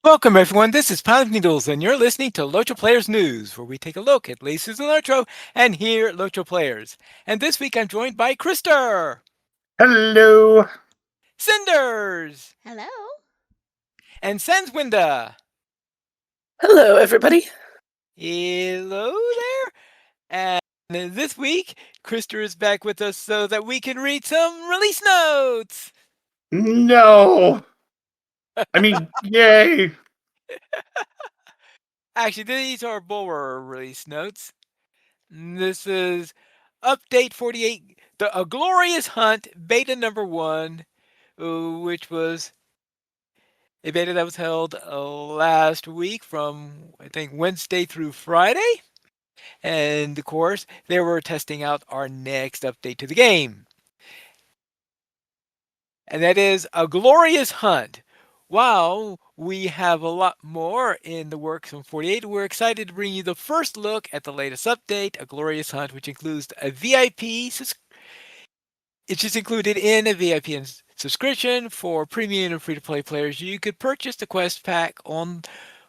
Welcome, everyone. This is Pound of Needles, and you're listening to LOTRO Players News, where we take a look at latest in LOTRO and hear LOTRO players. And this week I'm joined by Krister, Hello. Cinders, Hello. and Sanswinda. Hello, everybody. Hello there. And this week, Krister is back with us so that we can read some release notes. No. I mean, yay. Actually, these are Bulwer release notes. This is Update 48, A Glorious Hunt, beta number 1, which was a beta that was held last week from, I think, Wednesday through Friday. And of course, they were testing out our next update to the game. And that is A Glorious Hunt. While we have a lot more in the works from 48, we're excited to bring you the first look at the latest update, A Glorious Hunt, which includes a VIP It's just included in a VIP subscription for premium and free-to-play players. You could purchase the quest pack on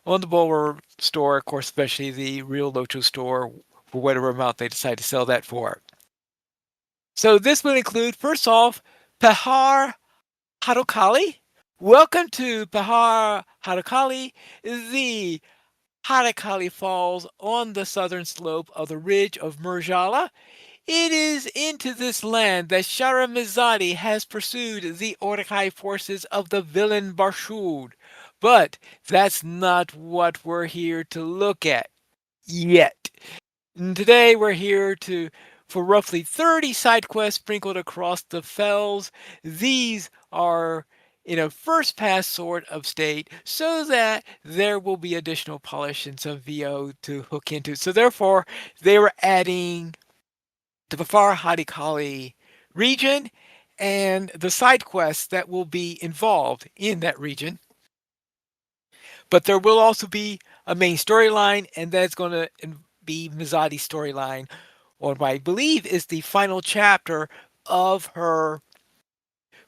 the Bulwer store, of course, especially the real Locho store, for whatever amount they decide to sell that for. So this would include, first off, Pahar Hadokali. Welcome to Pahar Hadokali, the Hadokali Falls on the southern slope of the ridge of Murjala. It is into this land that Sharamizadi has pursued the Orkai forces of the villain Barshud. But that's not what we're here to look at yet. And today we're here for roughly 30 side quests sprinkled across the fells. These are in a first pass sort of state so that there will be additional polish and some VO to hook into. So therefore, they were adding to the Far Hadikali region and the side quests that will be involved in that region. But there will also be a main storyline, and that's going to be Mizadi's storyline, or what I believe is the final chapter of her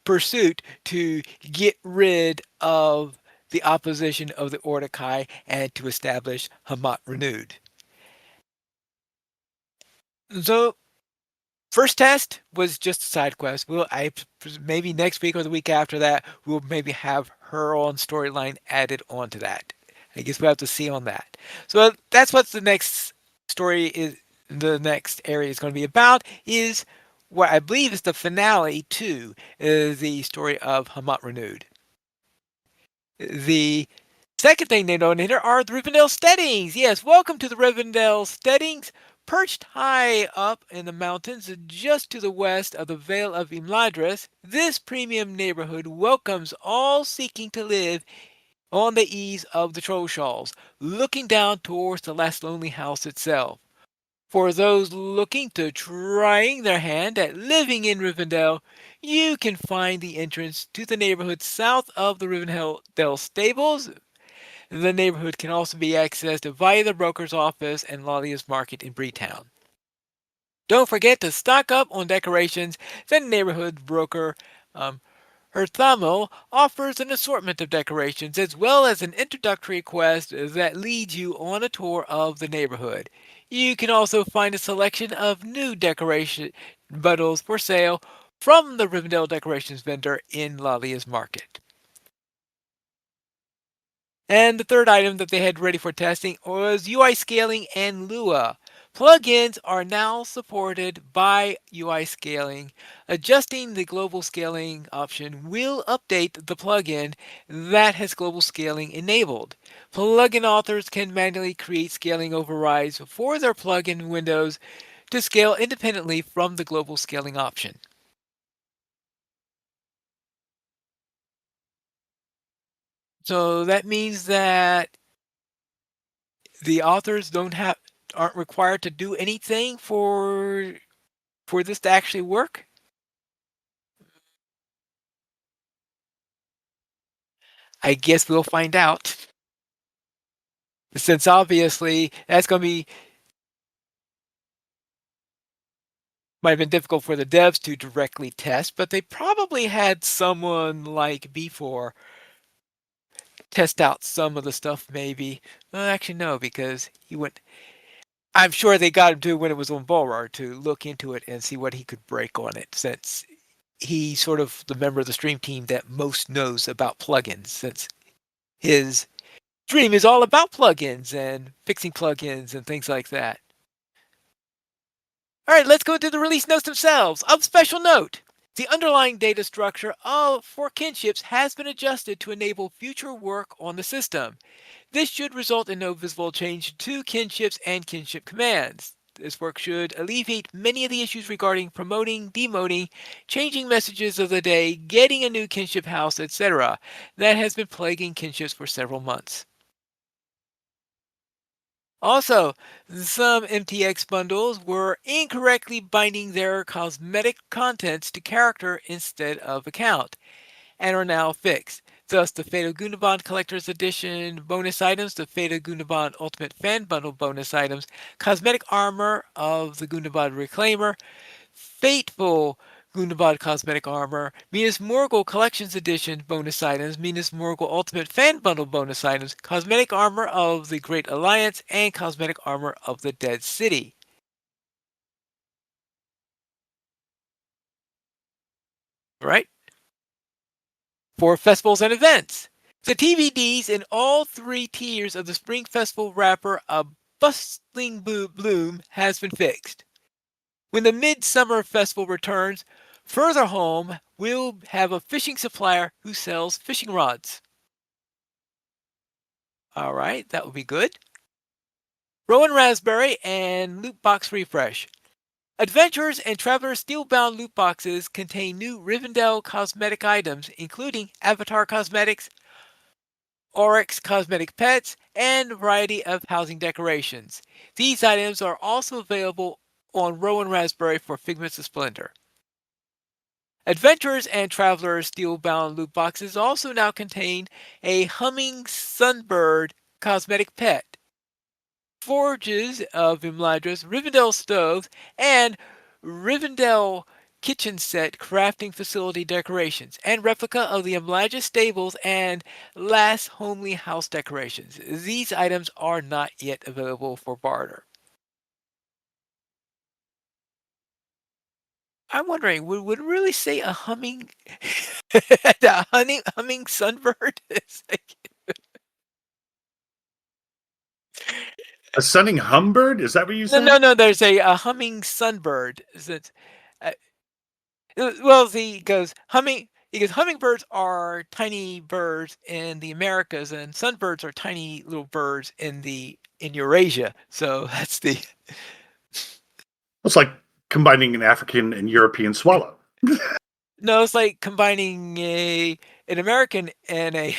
pursuit to get rid of the opposition of the Ordokai and to establish Hamat Renewed. So first test was just a side quest. Maybe next week or the week after that, we'll maybe have her own storyline added onto that. I guess we'll have to see on that. So that's what the next story is. The next area is going to be about is what I believe is the finale to the story of Hamat Renewed. The second thing they note here are the Rivendell Steadings. Yes, welcome to the Rivendell Steadings. Perched high up in the mountains just to the west of the Vale of Imladris, this premium neighborhood welcomes all seeking to live on the ease of the Trollshalls, looking down towards the last lonely house itself. For those looking to trying their hand at living in Rivendell, you can find the entrance to the neighborhood south of the Rivendell stables. The neighborhood can also be accessed via the broker's office and Lalia's Market in Breetown. Don't forget to stock up on decorations. The neighborhood broker, Herthamo, offers an assortment of decorations as well as an introductory quest that leads you on a tour of the neighborhood. You can also find a selection of new decoration bundles for sale from the Rivendell decorations vendor in Lalia's Market. And the third item that they had ready for testing was UI scaling and Lua. Plugins are now supported by UI scaling. Adjusting the global scaling option will update the plugin that has global scaling enabled. Plugin authors can manually create scaling overrides for their plugin windows to scale independently from the global scaling option. So that means that the authors aren't required to do anything for this to actually work. I guess we'll find out. Since obviously that's going to be might have been difficult for the devs to directly test, but they probably had someone like before test out some of the stuff maybe. Well, actually no, because he went. I'm sure they got him to when it was on Volrar to look into it and see what he could break on it, since he's sort of the member of the stream team that most knows about plugins, since his stream is all about plugins and fixing plugins and things like that. All right, let's go into the release notes themselves. Of special note, the underlying data structure for kinships has been adjusted to enable future work on the system. This should result in no visible change to kinships and kinship commands. This work should alleviate many of the issues regarding promoting, demoting, changing messages of the day, getting a new kinship house, etc., that has been plaguing kinships for several months. Also, some MTX bundles were incorrectly binding their cosmetic contents to character instead of account, and are now fixed. Thus, the Fatal Gundaband Collector's Edition bonus items, the Fatal Gundaband Ultimate Fan Bundle bonus items, cosmetic armor of the Gundaband Reclaimer, Fateful Gundabad Cosmetic Armor, Minas Morgul Collections Edition bonus items, Minas Morgul Ultimate Fan Bundle bonus items, Cosmetic Armor of the Great Alliance, and Cosmetic Armor of the Dead City. Right? For festivals and events. The TVDs in all three tiers of the Spring Festival wrapper, A Bustling Bloom, has been fixed. When the Midsummer Festival returns, further home will have a fishing supplier who sells fishing rods. All right, that would be good. Rowan Raspberry and Loot Box Refresh. Adventurers and Travelers Steelbound loot boxes contain new Rivendell cosmetic items, including Avatar Cosmetics, Oryx Cosmetic Pets, and a variety of housing decorations. These items are also available on Rowan Raspberry for Figments of Splendor. Adventurers and Travelers Steelbound loot boxes also now contain a humming sunbird cosmetic pet, forges of Imladra's Rivendell stoves, and Rivendell kitchen set crafting facility decorations, and replica of the Imladra stables and last homely house decorations. These items are not yet available for barter. I'm wondering, would it really say a humming, a humming sunbird? It's like, A sunning humbird? Is that what you no, no, said? no. There's a humming sunbird. Uh, well, he goes humming. He goes, hummingbirds are tiny birds in the Americas, and sunbirds are tiny little birds in Eurasia. So that's the It's like combining an African and European swallow. no. It's like combining an American and a,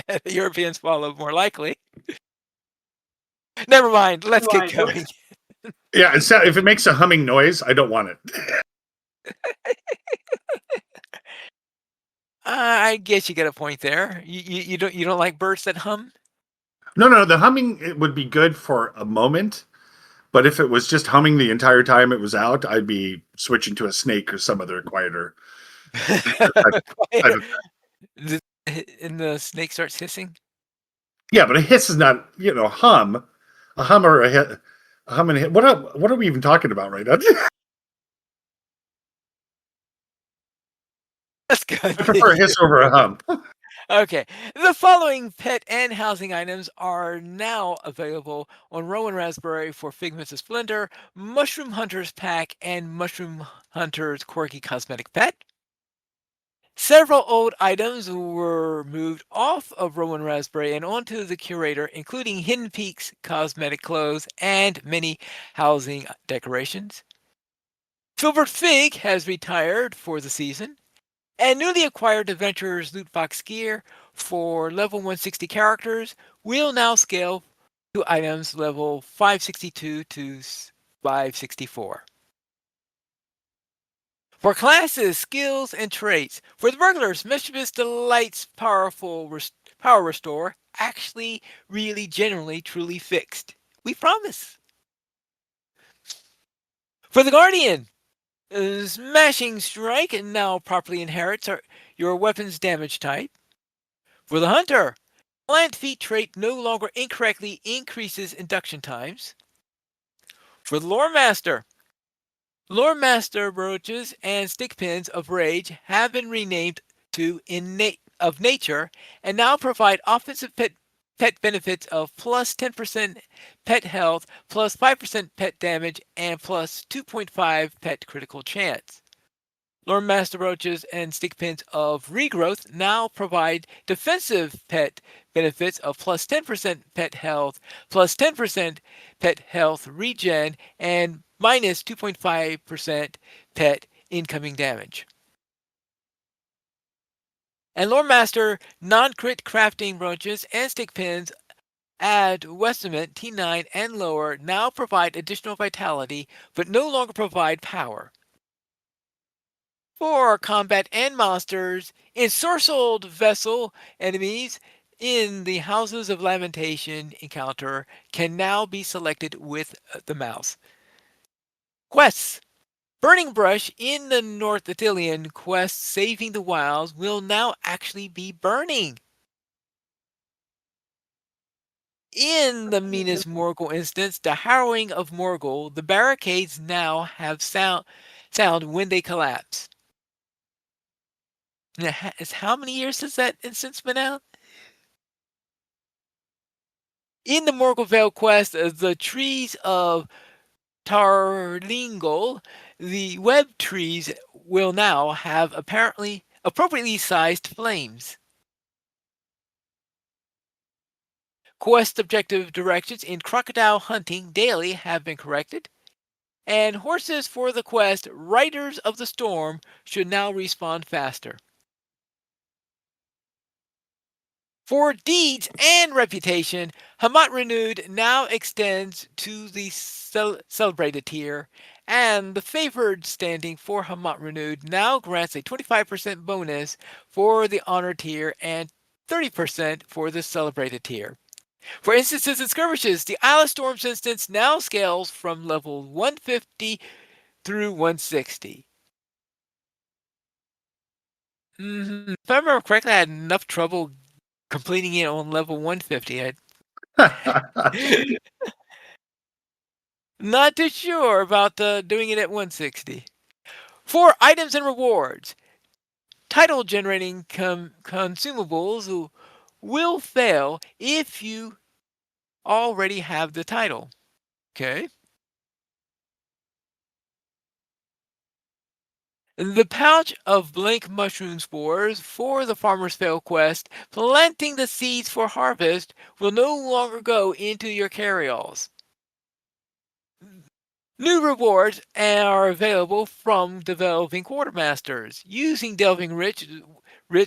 and a European swallow, more likely. Never mind. Let's get going. Yeah, if it makes a humming noise, I don't want it. I guess you get a point there. You don't like birds that hum? No, no, the humming it would be good for a moment, but if it was just humming the entire time it was out, I'd be switching to a snake or some other quieter type, type of. And the snake starts hissing. Yeah, but a hiss is not, hum. A hum or a hum and a hit. What are we even talking about right now? Let's go. I prefer a hiss over a hum. Okay. The following pet and housing items are now available on Rowan Raspberry for Figments of Splendor, Mushroom Hunter's Pack, and Mushroom Hunter's Quirky Cosmetic Pet. Several old items were moved off of Rowan Raspberry and onto the curator, including Hidden Peaks cosmetic clothes and many housing decorations. Filbert Fig has retired for the season, and newly acquired Adventurer's Loot Box gear for level 160 characters will now scale to items level 562 to 564. For classes, skills, and traits, for the burglars, Mischievous Delight's power restore actually, really, generally, truly fixed. We promise. For the Guardian, Smashing Strike now properly inherits your weapon's damage type. For the hunter, plant feed trait no longer incorrectly increases induction times. For the lore master, lore master brooches and stick pins of rage have been renamed to innate of nature and now provide offensive pet benefits of plus 10% pet health, plus 5% pet damage, and plus 2.5 pet critical chance. Lore Master Roaches and Stick Pins of Regrowth now provide defensive pet benefits of plus 10% pet health, plus 10% pet health regen, and minus 2.5% pet incoming damage. And Lore Master non-crit crafting roaches and stick pins at Westament T9 and lower now provide additional vitality, but no longer provide power. For combat and monsters, ensorcelled vessel enemies in the Houses of Lamentation encounter can now be selected with the mouse. Quests. Burning Brush in the North Ithilien quest Saving the Wilds will now actually be burning. In the Minas Morgul instance, the Harrowing of Morgul, the barricades now have sound when they collapse. How many years has that instance been out? In the Morgul Vale quest, the trees of Tarlingal, the web trees will now have appropriately sized flames. Quest objective directions in crocodile hunting daily have been corrected, and horses for the quest Riders of the Storm should now respawn faster. For deeds and reputation, Hamat Renewed now extends to the celebrated tier, and the favored standing for Hamat Renewed now grants a 25% bonus for the honor tier and 30% for the celebrated tier. For instances and skirmishes, the Isle of Storms instance now scales from level 150 through 160. If I remember correctly, I had enough trouble completing it on level 150. Not too sure about doing it at 160. For items and rewards, title generating consumables will fail if you already have the title. Okay. The pouch of blank mushroom spores for the Farmer's Fail quest, planting the seeds for harvest, will no longer go into your carryalls. New rewards are available from Delving Quartermasters. Using Delving Rich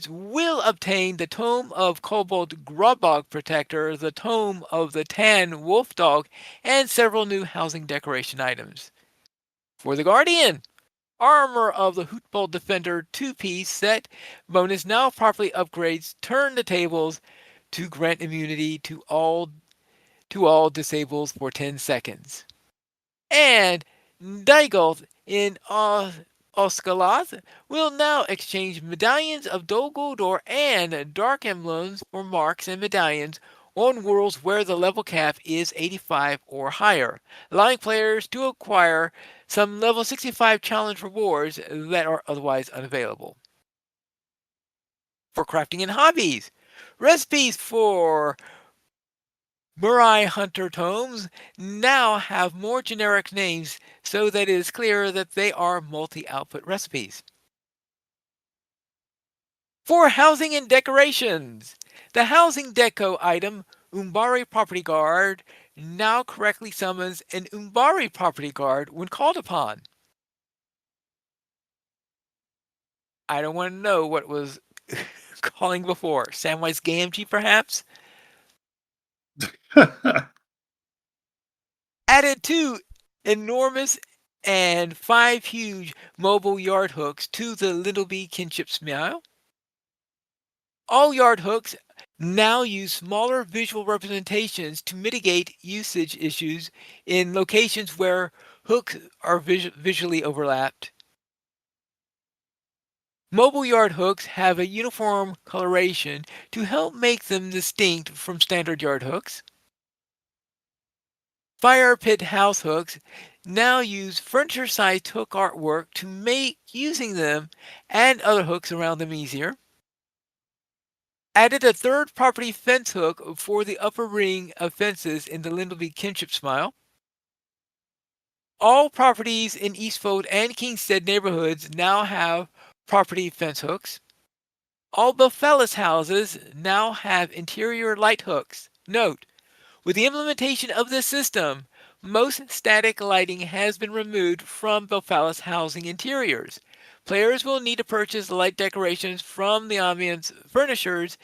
will obtain the Tome of Kobold Grubog Protector, the Tome of the Tan Wolf Dog, and several new housing decoration items. For the Guardian, Armor of the Hootbolt Defender 2-piece set bonus now properly upgrades Turn the Tables to grant immunity to all disables for 10 seconds. And Daigoth in Oscaloth will now exchange medallions of Dol Guldur and Dark Emblems for marks and medallions on worlds where the level cap is 85 or higher, allowing players to acquire some level 65 challenge rewards that are otherwise unavailable. For crafting and hobbies, recipes for Murai Hunter tomes now have more generic names so that it is clear that they are multi-output recipes. For housing and decorations, the housing deco item Umbari Property Guard now correctly summons an Umbari Property Guard when called upon. I don't want to know what was calling before. Samwise Gamgee, perhaps? Added two enormous and 5 huge mobile yard hooks to the Littleby Kinship Smile. All yard hooks now use smaller visual representations to mitigate usage issues in locations where hooks are visually overlapped. Mobile yard hooks have a uniform coloration to help make them distinct from standard yard hooks. Fire pit house hooks now use furniture-sized hook artwork to make using them and other hooks around them easier. Added a third property fence hook for the upper ring of fences in the Lindleby Kinship Smile. All properties in Eastfold and Kingstead neighborhoods now have property fence hooks. All Belfellis houses now have interior light hooks. Note, with the implementation of this system, most static lighting has been removed from Belfellis housing interiors. Players will need to purchase light decorations from the ambiance furnishers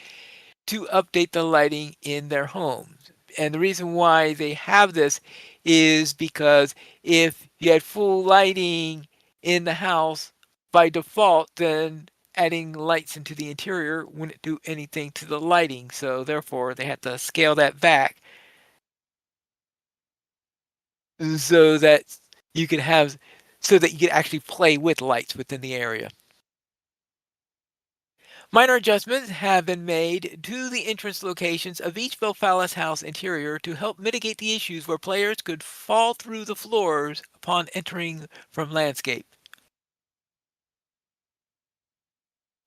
to update the lighting in their homes. And the reason why they have this is because if you had full lighting in the house by default, then adding lights into the interior wouldn't do anything to the lighting. So therefore, they had to scale that back so that you could have so that you could actually play with lights within the area. Minor adjustments have been made to the entrance locations of each Belfalis house interior to help mitigate the issues where players could fall through the floors upon entering from landscape.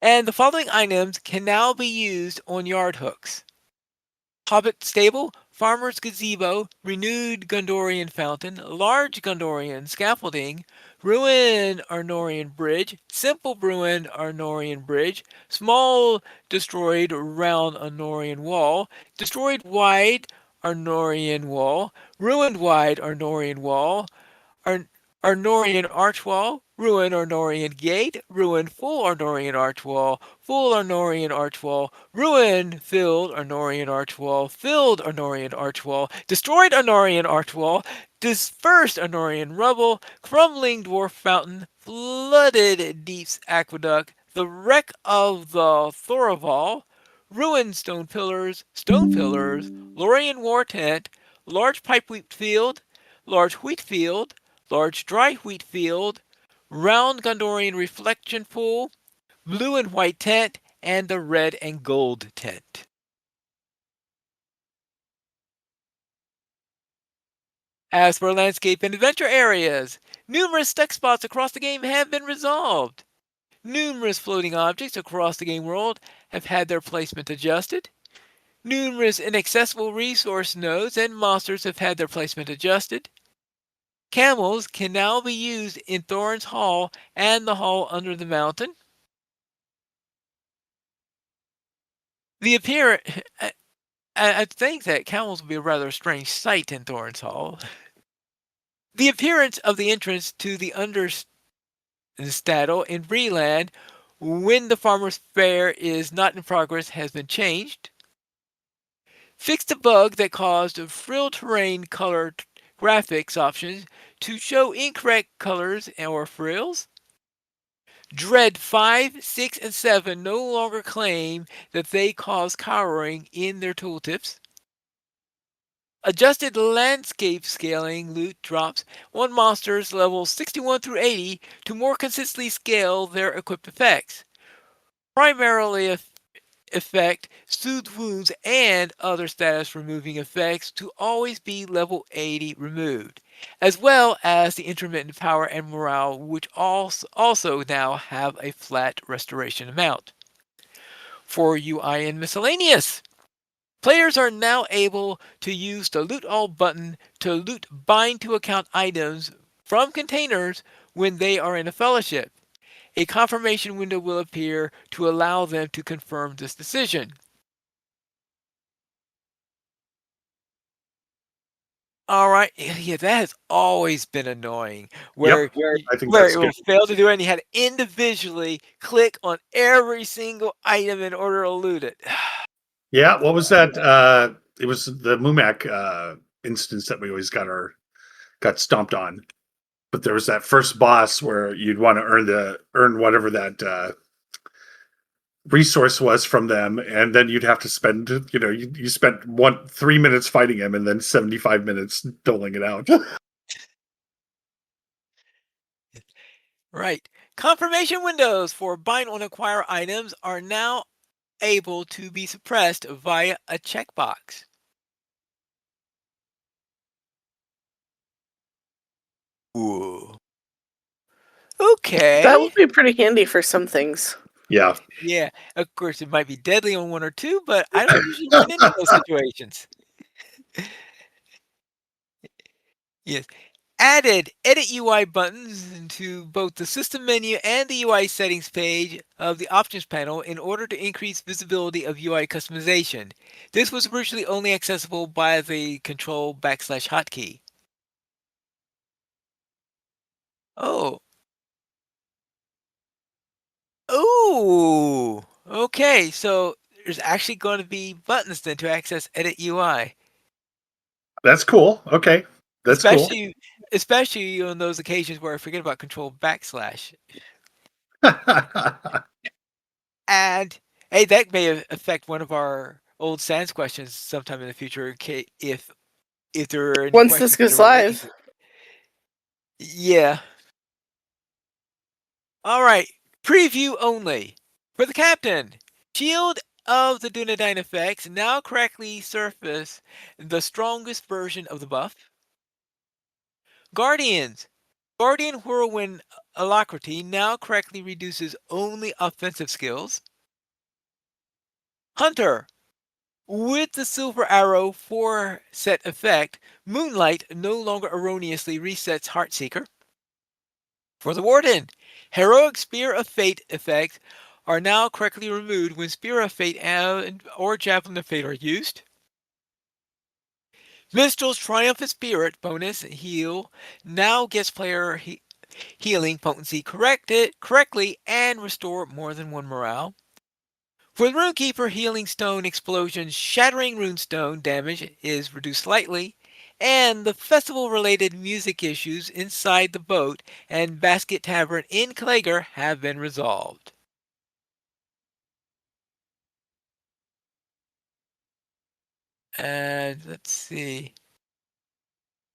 And the following items can now be used on yard hooks: Hobbit Stable, Farmer's Gazebo, Renewed Gondorian Fountain, Large Gondorian Scaffolding, Ruined Arnorian Bridge, Simple Ruined Arnorian Bridge, Small Destroyed Round Arnorian Wall, Destroyed Wide Arnorian Wall, Ruined Wide Arnorian Wall, Ar- Arnorian Archwall, ruined Arnorian Gate, ruined full Arnorian Archwall, full Arnorian Archwall, ruined filled Arnorian Archwall, filled Arnorian Archwall, destroyed Arnorian Archwall, dispersed Arnorian rubble, crumbling dwarf fountain, flooded Deep's aqueduct, the wreck of the Thoraval, ruined stone pillars, Lorian war tent, large pipe wheat field, large wheat field, large dry wheat field, round Gondorian reflection pool, blue and white tent, and the red and gold tent. As for landscape and adventure areas, numerous stuck spots across the game have been resolved. Numerous floating objects across the game world have had their placement adjusted. Numerous inaccessible resource nodes and monsters have had their placement adjusted. Camels can now be used in Thorn's Hall and the hall under the mountain. The appearance, I think that camels would be a rather strange sight in Thorn's Hall. The appearance of the entrance to the Understadel in Breland when the farmer's fair is not in progress has been changed. Fixed a bug that caused frill terrain color graphics options to show incorrect colors or frills. Dread 5, 6, and 7 no longer claim that they cause cowering in their tooltips. Adjusted landscape scaling loot drops on monsters levels 61 through 80 to more consistently scale their equipped effects. Primarily effect, soothe wounds, and other status removing effects to always be level 80 removed, as well as the intermittent power and morale, which also now have a flat restoration amount. For UI and miscellaneous, players are now able to use the Loot All button to loot bind to account items from containers when they are in a fellowship. A confirmation window will appear to allow them to confirm this decision. All right, yeah, that has always been annoying, Yep, where I think where that's it good. will fail to do it, and you had to individually click on every single item in order to loot it. Yeah, what was that? It was the Mumac instance that we always got stomped on. But there was that first boss where you'd want to earn whatever that resource was from them, and then you'd have to spend you spent 3 minutes fighting him, and then 75 minutes doling it out. Right. Confirmation windows for bind on acquire items are now able to be suppressed via a checkbox. Ooh. That Okay. would be pretty handy for some things. Yeah. Yeah. Of course, it might be deadly on one or two, but I don't usually run into those situations. Yes. Added edit UI buttons into both the system menu and the UI settings page of the options panel in order to increase visibility of UI customization. This was originally only accessible by the control backslash hotkey. Oh. Ooh. Okay, so there's actually going to be buttons then to access edit UI. That's cool. Okay. That's cool. Especially on those occasions where I forget about control backslash. And hey, that may affect one of our old sans questions sometime in the future if there are any Once this questions that are goes relating live. to it. Yeah. All right. Preview only. For the captain, Shield of the Dunedain effects now correctly surface the strongest version of the buff. Guardians. Guardian Whirlwind Alacrity now correctly reduces only offensive skills. Hunter. With the Silver Arrow 4 set effect, Moonlight no longer erroneously resets Heartseeker. For the Warden, Heroic Spear of Fate effects are now correctly removed when Spear of Fate or Javelin of Fate are used. Minstrel's Triumphant Spirit bonus heal now gets player healing potency correctly and restore more than one morale. For the Runekeeper, Healing Stone Explosion's shattering runestone damage is reduced slightly, and the festival-related music issues inside the boat and Basket Tavern in Klager have been resolved. And let's see.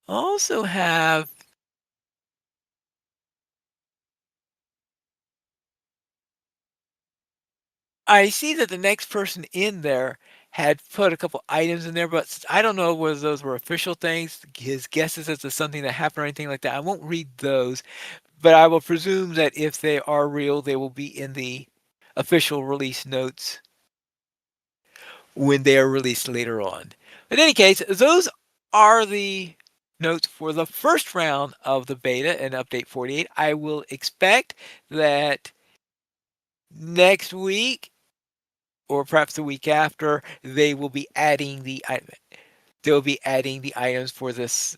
Also have I see that the next person in there had put a couple items in there, but I don't know whether those were official things, his guesses as to something that happened or anything like that. I won't read those, but I will presume that if they are real, they will be in the official release notes when they are released later on. In any case, those are the notes for the first round of the beta and update 48. I will expect that next week or perhaps the week after they'll be adding the items for this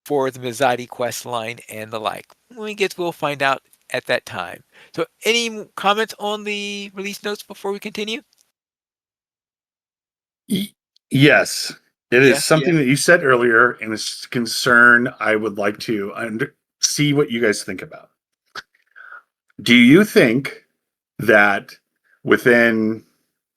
for the Mizadi quest line and the like. We'll find out at that time. So, any comments on the release notes before we continue? Y- yes. It is Yes. something that you said earlier, and it's a concern I would like to see what you guys think about. Do you think that within,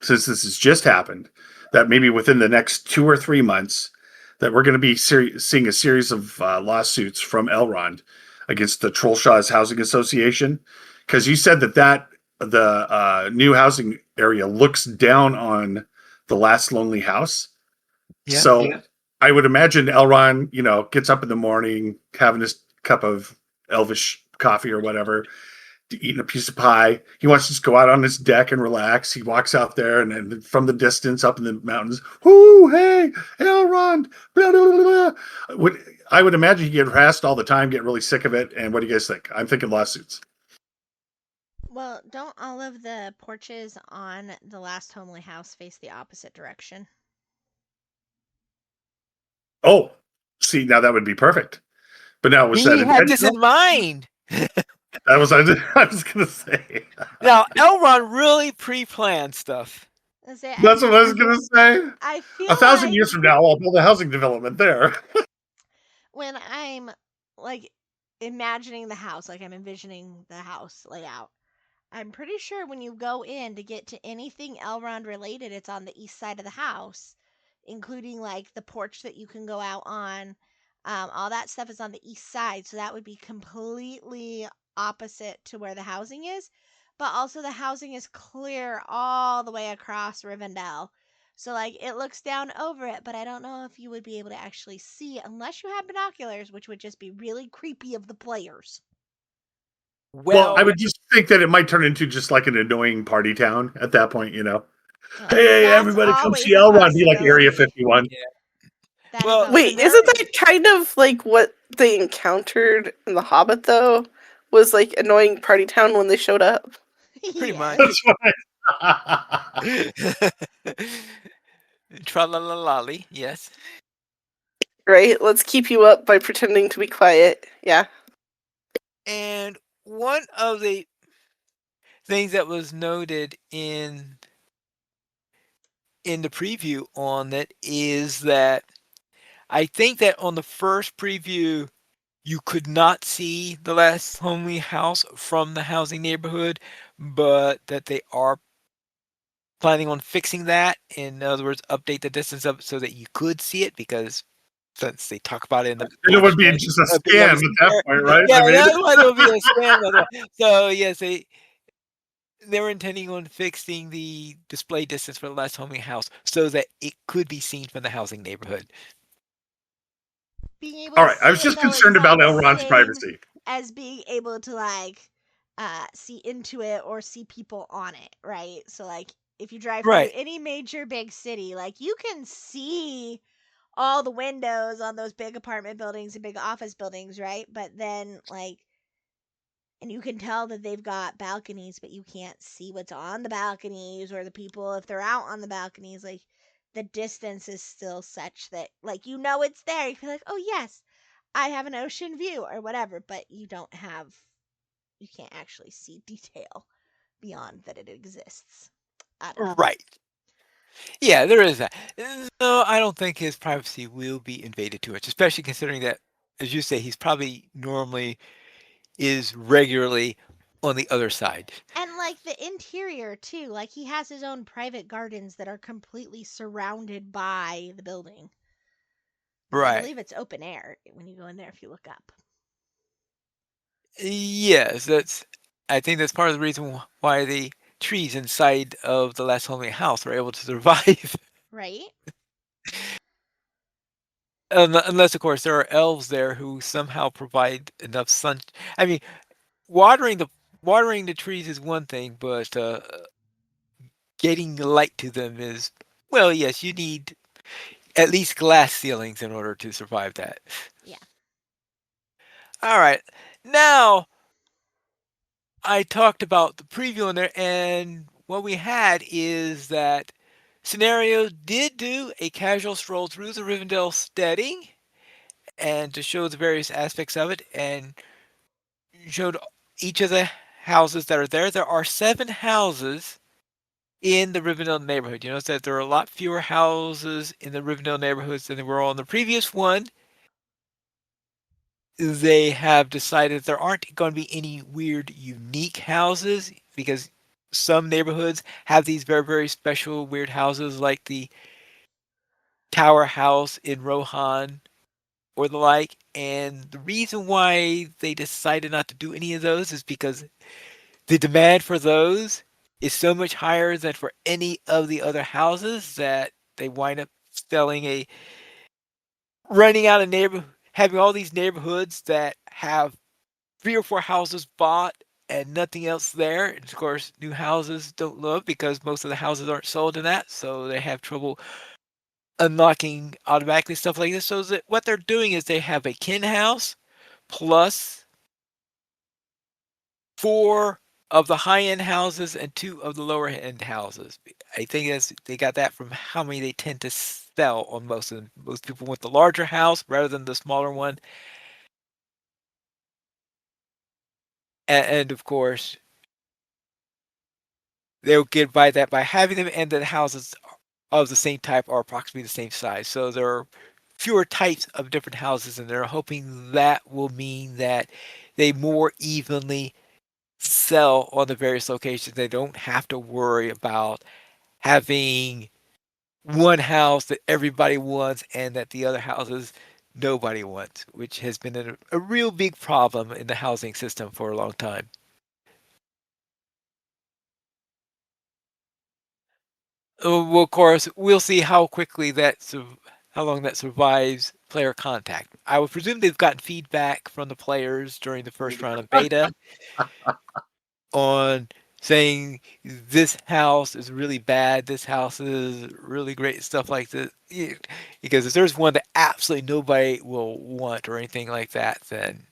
since this has just happened, that maybe within the next 2 or 3 months, that we're going to be seeing a series of lawsuits from Elrond against the Trollshaws Housing Association? Because you said that the new housing area looks down on the last lonely house. Yeah. So I would imagine Elrond, gets up in the morning, having his cup of elvish coffee or whatever, eating a piece of pie. He wants to just go out on his deck and relax. He walks out there, and then from the distance up in the mountains, whoo, hey, Elrond, blah, blah, blah, blah. I would imagine he'd get harassed all the time, get really sick of it. And what do you guys think? I'm thinking lawsuits. Well, don't all of the porches on the last homely house face the opposite direction? Oh, see, now that would be perfect. But now, was that He had this intentional? in mind. That was, I was going to say. Now, Elrond really pre-planned stuff. I say, I, That's what I was going to say. I feel 1,000 like years from now, I'll build a housing development there. when I'm like imagining the house, like I'm envisioning the house layout, I'm pretty sure when you go in to get to anything Elrond related, it's on the east side of the house, including like the porch that you can go out on. All that stuff is on the east side, so that would be completely opposite to where the housing is, but also the housing is clear all the way across Rivendell. So like it looks down over it, but I don't know if you would be able to actually see it unless you had binoculars, which would just be really creepy of the players. Well, I Well, would just think that it might turn into just like an annoying party town at that point, you know. Hey, That's everybody come see always a Elrond, be like Area possibility. 51. yeah. That is Well, always a Wait, isn't scenario possibility. that kind of like what they encountered in The Hobbit, though? Was like annoying Party Town when they showed up? pretty Yes. much. That's right. Tra-la-la-lolly, yes. Right? Let's keep you up by pretending to be quiet. Yeah. And one of the things that was noted in the preview on it is that I think that on the first preview you could not see the last homely house from the housing neighborhood, but that they are planning on fixing that. In other words, update the distance of it so that you could see it because since they talk about it in the And it would be additional just a update of scam the at that scenario. point, right? Yeah, I mean, otherwise it would be a scam. Otherwise. So yes, they were intending on fixing the display distance for the last homing house so that it could be seen from the housing neighborhood. Being able all to right. I see was it just though, concerned it's about not the Elrond's same privacy. as being able to like see into it or see people on it, right? So like if you drive through Right. any major big city, like you can see all the windows on those big apartment buildings and big office buildings, right? But then like and you can tell that they've got balconies, but you can't see what's on the balconies or the people if they're out on the balconies. Like the distance is still such that like you know it's there. You feel like, oh yes, I have an ocean view or whatever, but you can't actually see detail beyond that it exists. I don't know. Right. Yeah, there is that. No, I don't think his privacy will be invaded too much, especially considering that, as you say, he's probably normally is regularly on the other side. And like the interior too, like he has his own private gardens that are completely surrounded by the building. Because I Right. believe it's open air when you go in there if you look up. Yes, that's. I think that's part of the reason why the trees inside of the last homing house were able to survive. Right? Unless, of course, there are elves there who somehow provide enough sun. I mean, watering the watering the trees is one thing, but getting light to them is well, yes, you need at least glass ceilings in order to survive that. Yeah. All right, now I talked about the preview in there, and what we had is that Scenario did do a casual stroll through the Rivendell setting and to show the various aspects of it and showed each of the houses that are there. There are 7 houses in the Rivendell neighborhood. You notice that there are a lot fewer houses in the Rivendell neighborhoods than there were on the previous one. They have decided there aren't going to be any weird, unique houses because some neighborhoods have these very, very special, weird houses like the Tower House in Rohan or the like. And the reason why they decided not to do any of those is because the demand for those is so much higher than for any of the other houses that they wind up selling a running out of neighbor having all these neighborhoods that have 3 or 4 houses bought and nothing else there. And of course, new houses don't look because most of the houses aren't sold in that, so they have trouble unlocking automatically stuff like this. So that what they're doing is they have a kin house plus 4 of the high end houses and 2 of the lower end houses. I think that's they got that from how many they tend to sell on most of them. Most people want the larger house rather than the smaller one. And of course, they'll get by that by having them, and the houses of the same type are approximately the same size. So there are fewer types of different houses, and they're hoping that will mean that they more evenly sell on the various locations. They don't have to worry about having one house that everybody wants and that the other houses nobody wants, which has been a real big problem in the housing system for a long time. Well, of course, we'll see how quickly how long that survives player contact. I would presume they've gotten feedback from the players during the first round of beta on saying this house is really bad, this house is really great, stuff like this. Because if there's one that absolutely nobody will want or anything like that, then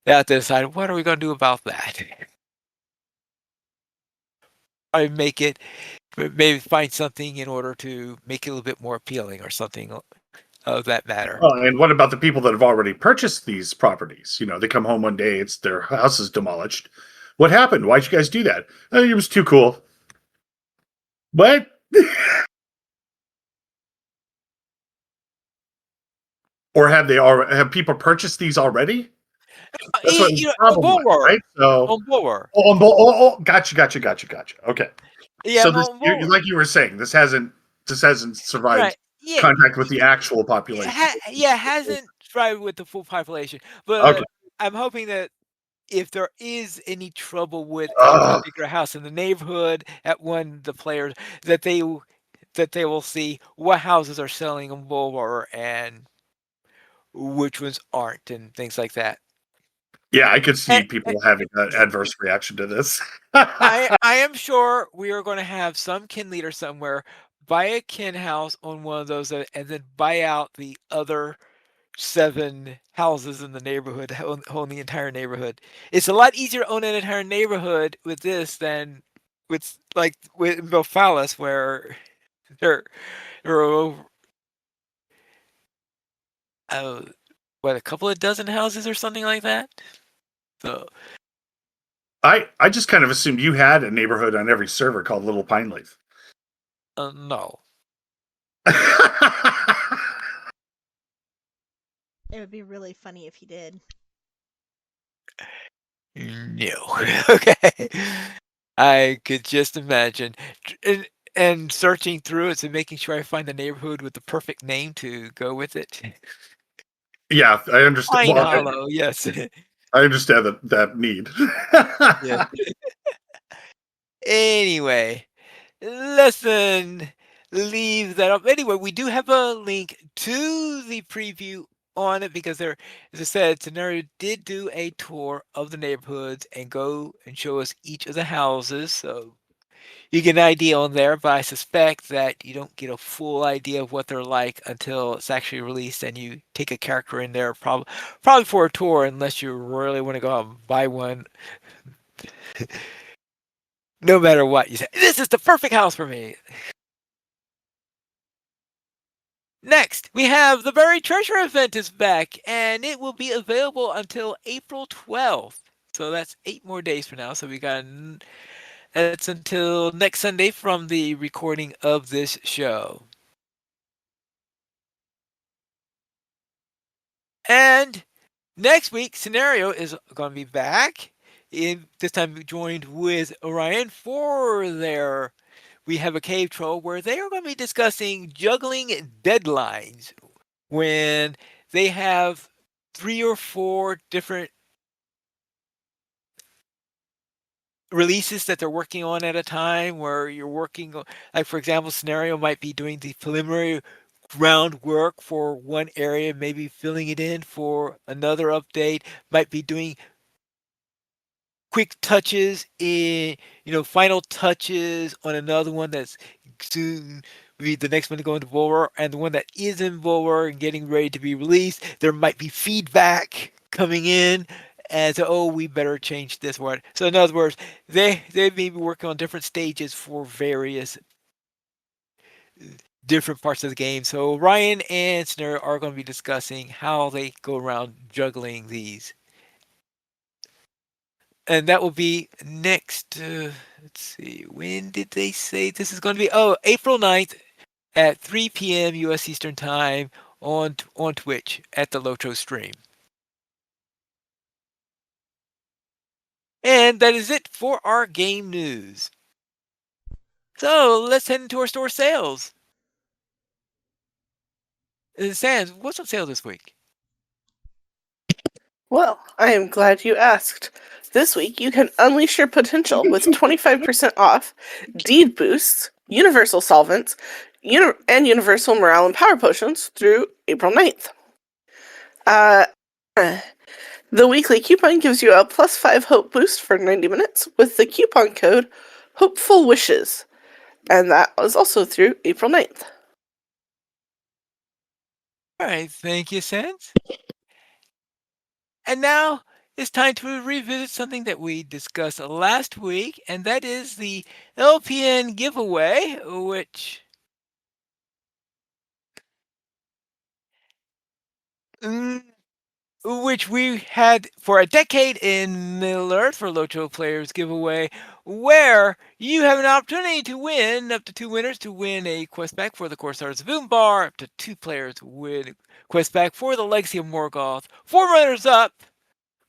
they have to decide what are we going to do about that. I make it, maybe find something in order to make it a little bit more appealing or something of that matter. And what about the people that have already purchased these properties? You know, they come home one day, it's their house is demolished. What happened? Why'd you guys do that? Oh, it was too cool. What? Or have they already have people purchased these already? That's what the On problem was, Bulwer, right? So, on Bulwer, gotcha. Okay. yeah, So this, on Bulwer, like you were saying, this hasn't right? survived Yeah, contact with the actual population. yeah, hasn't tried with the full population, Okay. but I'm hoping that if there is any trouble with a Ugh. particular house in the neighborhood at one the players that they will see what houses are selling on Bulwer and which ones aren't and things like that. Yeah, I could And, see people having an yeah, adverse reaction to this. I am sure we are going to have some kin leader somewhere buy a kin house on one of those and then buy out the other 7 houses in the neighborhood, own the entire neighborhood. It's a lot easier to own an entire neighborhood with this than with Belfalis where there are over, uh, what, a couple of dozen houses or something like that. So I just kind of assumed you had a neighborhood on every server called Little Pine Leaf. no, It would be really funny if he did. no. Okay, I could just imagine. And searching through it and making sure I find the neighborhood with the perfect name to go with it. Yeah, I understand. Pine Well, Hollow, yes. I understand that need. Yeah. Anyway, listen, leave that up. Anyway, we do have a link to the preview on it because there, as I said, Scenario did do a tour of the neighborhoods and go and show us each of the houses. So you get an idea on there, but I suspect that you don't get a full idea of what they're like until it's actually released and you take a character in there, probably for a tour, unless you really want to go out and buy one. No matter what, you say, this is the perfect house for me. Next, we have the Buried Treasure event is back, and it will be available until April 12th. So that's 8 more days from now. So that's until next Sunday from the recording of this show. And next week, Scenario is going to be back. This time joined with Orion for their We Have a Cave Troll, where they are going to be discussing juggling deadlines when they have 3 or 4 different releases that they're working on at a time where you're working like for example scenario might be doing the preliminary groundwork for one area, maybe filling it in for another update, might be doing quick touches in, final touches on another one that's soon be the next one to go into Vulvar, and the one that is in Vulvar and getting ready to be released. There might be feedback coming in and so, oh, we better change this word. So in other words, they may be working on different stages for various different parts of the game. So Ryan and Snare are going to be discussing how they go around juggling these, and that will be next. Let's see, when did they say this is going to be? Oh, April 9th at 3 p.m. U.S. Eastern Time on Twitch at the LOTRO stream. And that is it for our game news. So let's head into our store sales. Sans, what's on sale this week? Well, I am glad you asked. This week, you can unleash your potential with 25% off Deed Boosts, Universal Solvents, and Universal Morale and Power Potions through April 9th. Uh, the weekly coupon gives you a +5 hope boost for 90 minutes with the coupon code Hopeful Wishes, and that was also through April 9th. All right, thank you, Sans. And now it's time to revisit something that we discussed last week, and that is the LPN giveaway, mm, which we had for a decade in Middle Earth for LOTRO Players giveaway, where you have an opportunity to win up to 2 winners to win a quest pack for the Corsairs of Umbar, up to 2 players to win a quest pack for the Legacy of Morgoth. 4 runners-up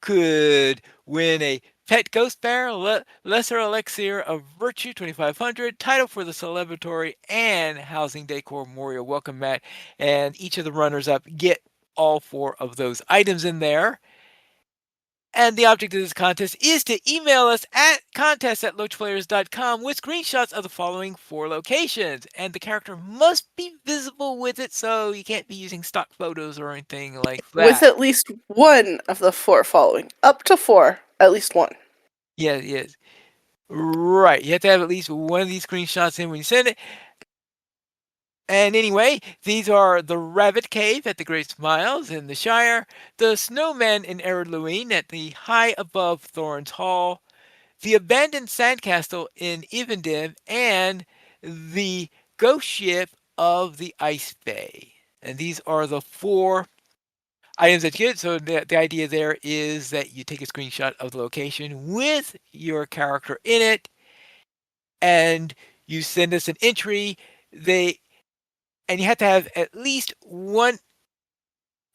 could win a Pet Ghost Bear, Lesser Elixir of Virtue 2500, title for the Celebratory, and Housing Decor Memorial Welcome Mat. And each of the runners up get all 4 of those items in there. And the object of this contest is to email us at contest@loachplayers.com with screenshots of the following 4 locations. And the character must be visible with it, so you can't be using stock photos or anything like With that. at least one of the 4 following. Up to 4, at least one. Yes. Right. You have to have at least one of these screenshots in when you send it. And anyway, these are the Rabbit Cave at the Great Smiles in the Shire, the Snowman in Eredluine at the High Above Thorns Hall, the Abandoned Sandcastle in Ivendim, and the Ghost Ship of the Ice Bay. And these are the 4 items that you get. So the idea there is that you take a screenshot of the location with your character in it, and you send us an entry. And you have to have at least one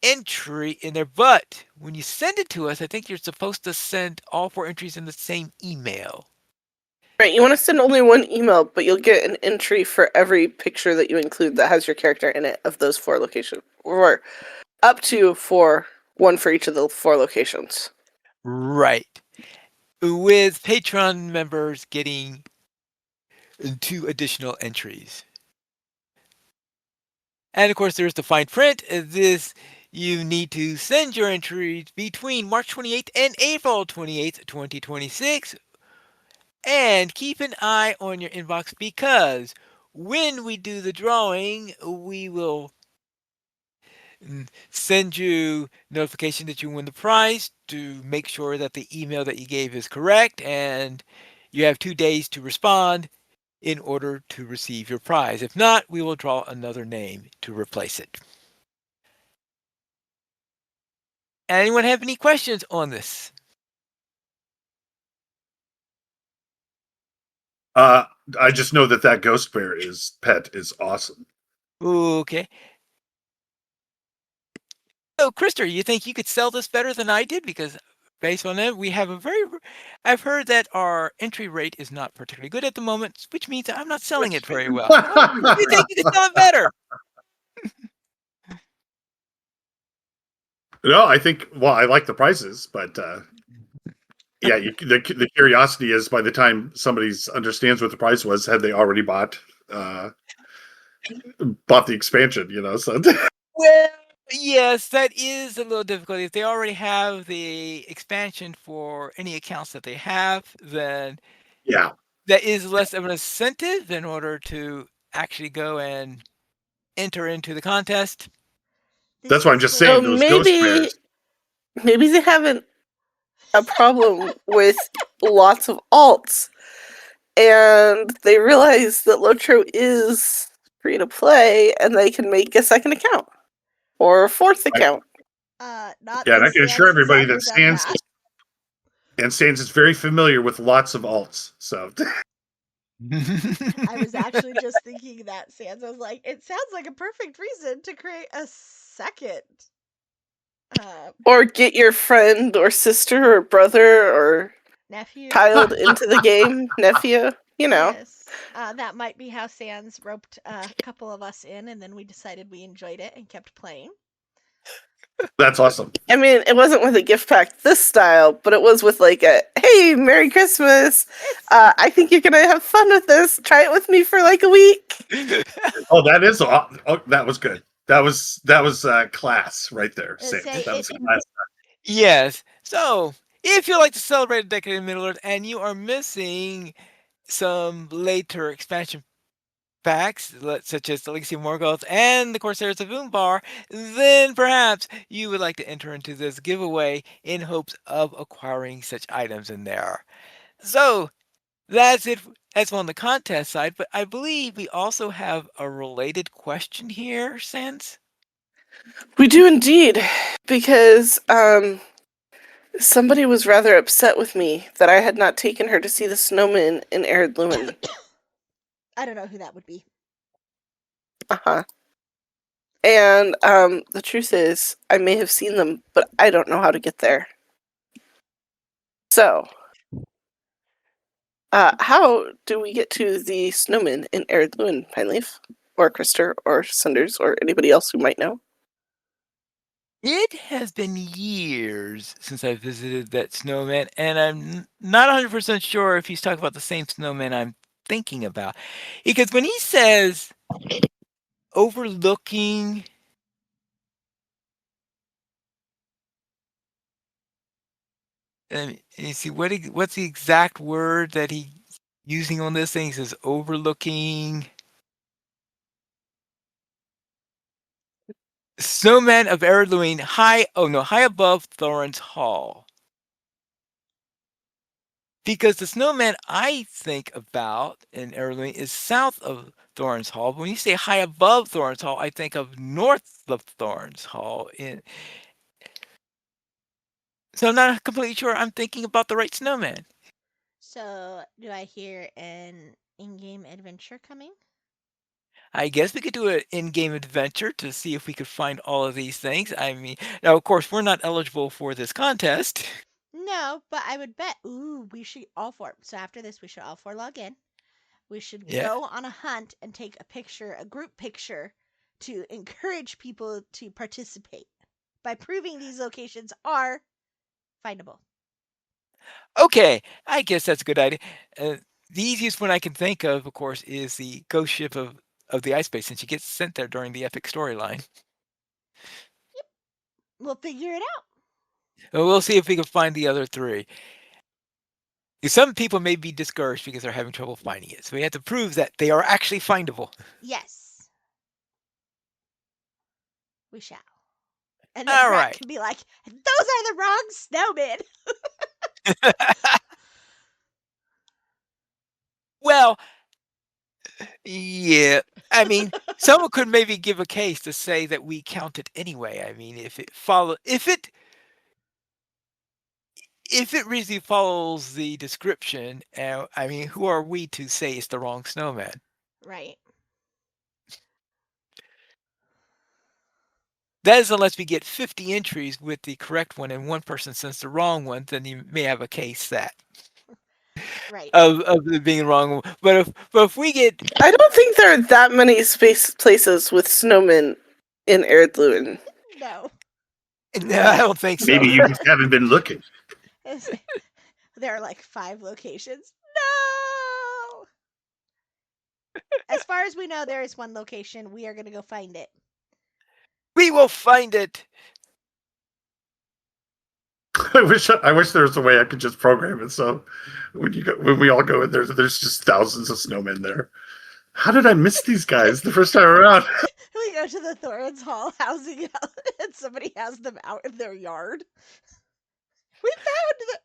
entry in there. But when you send it to us, I think you're supposed to send all 4 entries in the same email. Right, you want to send only one email, but you'll get an entry for every picture that you include that has your character in it of those 4 locations. Or up to 4, one for each of the 4 locations. Right. With Patreon members getting 2 additional entries. And of course, there's the fine print. You need to send your entries between March 28th and April 28th, 2026. And keep an eye on your inbox because when we do the drawing, we will send you notification that you win the prize to make sure that the email that you gave is correct, and you have 2 days to respond in order to receive your prize. If not, we will draw another name to replace it. Anyone have any questions on this? I just know that ghost bear pet is awesome. Okay. So, Krister, you think you could sell this better than I did? Because based on that, we have I've heard that our entry rate is not particularly good at the moment, which means I'm not selling it very well. You think you could sell it better? No, I think. Well, I like the prices, but yeah, the curiosity is by the time somebody understands what the price was, had they already bought the expansion? So Well, yes, that is a little difficult. If they already have the expansion for any accounts that they have, then yeah, that is less of an incentive in order to actually go and enter into the contest. This that's why I'm is just where So saying those ghost maybe bears. they have a problem with lots of alts, and they realize that Lotro is free to play, and they can make a second account or a 4th account. not Yeah, and that I can assure Sans has everybody ever that done that. Sans is very familiar with lots of alts. So I was actually just thinking that, Sans. I was like, it sounds like a perfect reason to create a second. Or get your friend or sister or brother or Nephew. child into the game, nephew. You know. Yes. That might be how Sans roped a couple of us in, and then we decided we enjoyed it and kept playing. That's awesome. I mean, it wasn't with a gift pack this style, but it was with like a, hey, Merry Christmas. It's I think you're gonna have fun with this. Try it with me for like a week. Oh, that is. Oh, that was good. That was class right there, say Sans. That it. was class. Yes. So, if you like to celebrate a decade in Middle Earth and you are missing some later expansion packs, such as the Legacy of Morgoth and the Corsairs of Umbar, then perhaps you would like to enter into this giveaway in hopes of acquiring such items in there. So, that's it. That's on the contest side, but I believe we also have a related question here, Sans. We do indeed, because somebody was rather upset with me that I had not taken her to see the snowman in Ered Luin. I don't know who that would be. Uh-huh. And the truth is, I may have seen them, but I don't know how to get there. So, how do we get to the snowman in Ered Luin, Pineleaf? Or Krister, or Cinders, or anybody else who might know? It has been years since I visited that snowman, and I'm not 100% sure if he's talking about the same snowman I'm thinking about. Because when he says overlooking, you see what's the exact word that he's using on this thing? He says overlooking snowman of Eredluin, high above Thorin's Hall. Because the snowman I think about in Eredluin is south of Thorin's Hall. But when you say high above Thorin's Hall, I think of north of Thorin's Hall. So I'm not completely sure I'm thinking about the right snowman. So, do I hear an in-game adventure coming? I guess we could do an in-game adventure to see if we could find all of these things. I mean, now of course we're not eligible for this contest. No, but I would bet. Ooh, we should all four. So after this, we should all four log in. We should Yeah. go on a hunt and take a picture, a group picture, to encourage people to participate by proving these locations are findable. Okay, I guess that's a good idea. The easiest one I can think of course, is the ghost ship of the ice base, since she gets sent there during the epic storyline. We'll figure it out. We'll see if we can find the other three. Some people may be discouraged because they're having trouble finding it, so we have to prove that they are actually findable. Yes, we shall. And then All Brat right. can be like, those are the wrong snowmen. Well, yeah. I mean, someone could maybe give a case to say that we count it anyway. I mean, if it really follows the description, I mean, who are we to say it's the wrong snowman? Right. That is unless we get 50 entries with the correct one and one person sends the wrong one, then you may have a case that Right. of it being wrong. But if we get I don't think there are that many space places with snowmen in Ered Luin. No. no, I don't think so. Maybe you just haven't been looking. There are like 5 locations. No. As far as we know, there is one location. We are going to go find it. We will find it. I wish there was a way I could just program it so when we all go in there's just thousands of snowmen there. How did I miss these guys the first time around? We go to the Thorin's Hall housing and somebody has them out in their yard. We found the.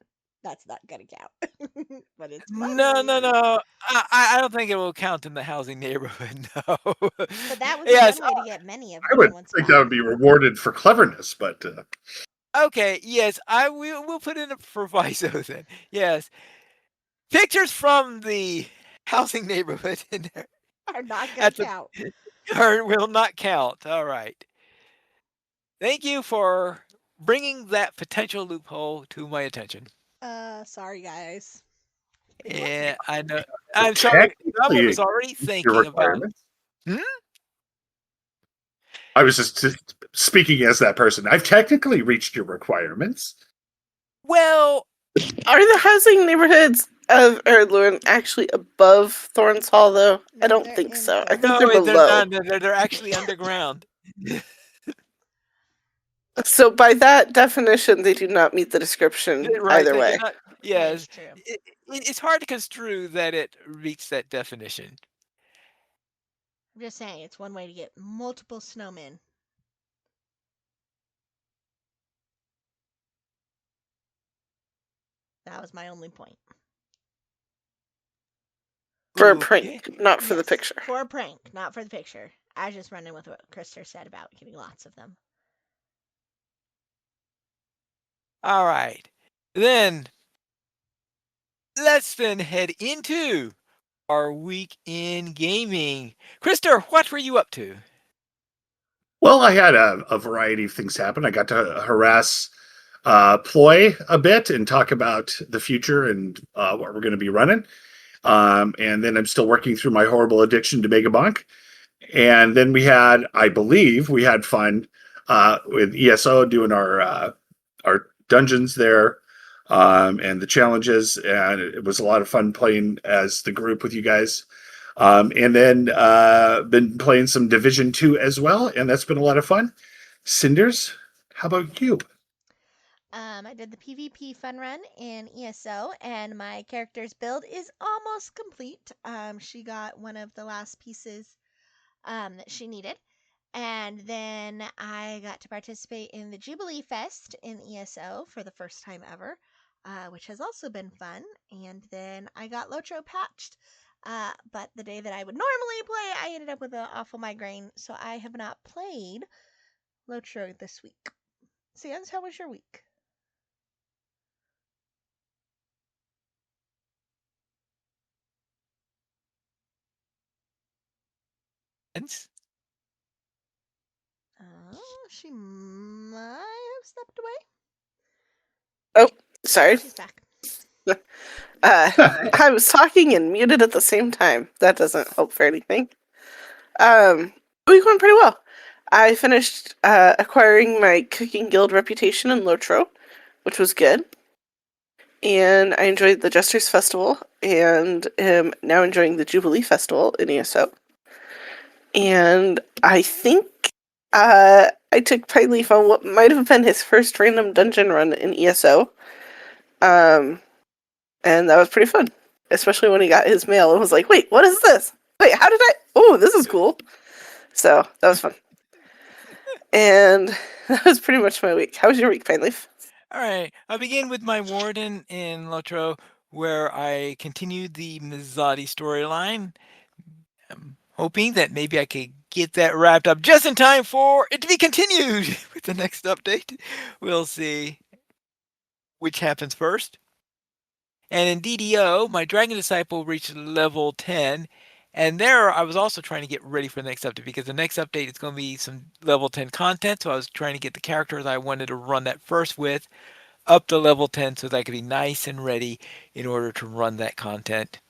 That's not gonna count, but it's No, funny. no, no. I don't think it will count in the housing neighborhood. No. But that would be Yes. one way to get many of I them would in one think that spot. would be rewarded for cleverness, but Okay. Yes. We'll put in a proviso then. Yes. Pictures from the housing neighborhood in there Are not gonna at the count. will not count. All right. Thank you for bringing that potential loophole to my attention. Sorry guys. What's Yeah, I know. So I'm sorry. Someone technically, was already your thinking about. requirements. Hmm? I was just speaking as that person. I've technically reached your requirements. Well, Are the housing neighborhoods of Erdluin actually above Thorns Hall, though? I No, don't they're think in so. I think Thorns. they're no, they're below. not. They're actually underground. So, by that definition, they do not meet the description Right? either They do way. not. That is Yes, true. it's hard to construe that it meets that definition. I'm just saying, it's one way to get multiple snowmen. That was my only point. For a Okay. prank, not for the Yes, picture. for a prank, not for the picture. I was just running with what Krister said about getting lots of them. All right. Then let's then head into our week in gaming. Krister, what were you up to? Well, I had a variety of things happen. I got to harass Ploy a bit and talk about the future and what we're going to be running. And then I'm still working through my horrible addiction to Megabonk. And then I believe, we had fun with ESO doing our dungeons there and the challenges, and it was a lot of fun playing as the group with you guys. And then been playing some Division 2 as well, and that's been a lot of fun. Cinders, how about you? I did the PvP fun run in ESO, and my character's build is almost complete. She got one of the last pieces that she needed. And then I got to participate in the Jubilee Fest in ESO for the first time ever, which has also been fun. And then I got LOTRO patched. But the day that I would normally play, I ended up with an awful migraine, so I have not played LOTRO this week. Sans, how was your week? She might have stepped away. Oh, sorry. She's back. I was talking and muted at the same time. That doesn't help for anything. Week went pretty well. I finished acquiring my cooking guild reputation in LOTRO, which was good. And I enjoyed the Jesters Festival, and am now enjoying the Jubilee Festival in ESO. And I think I took Pine Leaf on what might have been his first random dungeon run in ESO. And that was pretty fun. Especially when he got his mail and was like, wait, what is this? Wait, how did I? Oh, this is cool. So that was fun. And that was pretty much my week. How was your week, Pine Leaf? All right. I'll begin with my warden in Lotro, where I continued the Mizadi storyline. I'm hoping that maybe I could get that wrapped up just in time for it to be continued with the next update. We'll see which happens first. And in DDO, my Dragon Disciple reached level 10. And there, I was also trying to get ready for the next update because the next update is going to be some level 10 content. So I was trying to get the characters I wanted to run that first with up to level 10 so that I could be nice and ready in order to run that content.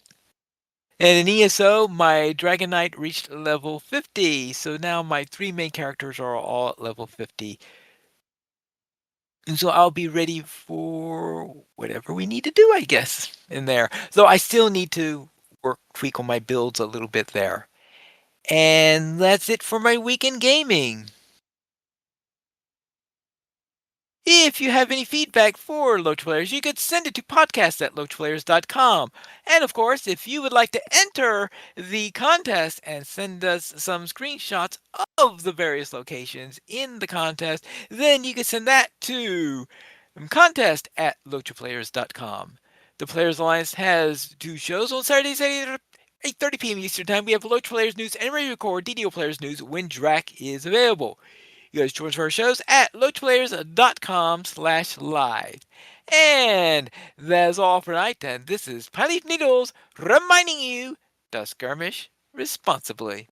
And in ESO, my Dragon Knight reached level 50. So now my three main characters are all at level 50. And so I'll be ready for whatever we need to do, I guess, in there. So I still need to tweak on my builds a little bit there. And that's it for my weekend gaming. If you have any feedback for Loach Players, you could send it to podcast@loachplayers.com. And of course, if you would like to enter the contest and send us some screenshots of the various locations in the contest, then you can send that to contest@loachplayers.com. The Players Alliance has two shows on Saturdays at 8:30 p.m. Eastern Time. We have Loach Players News and we record DDO Players News when Drac is available. You guys join us for our shows at loachplayers.com/live. And that's all for tonight. And this is Pine Leaf Needles reminding you to skirmish responsibly.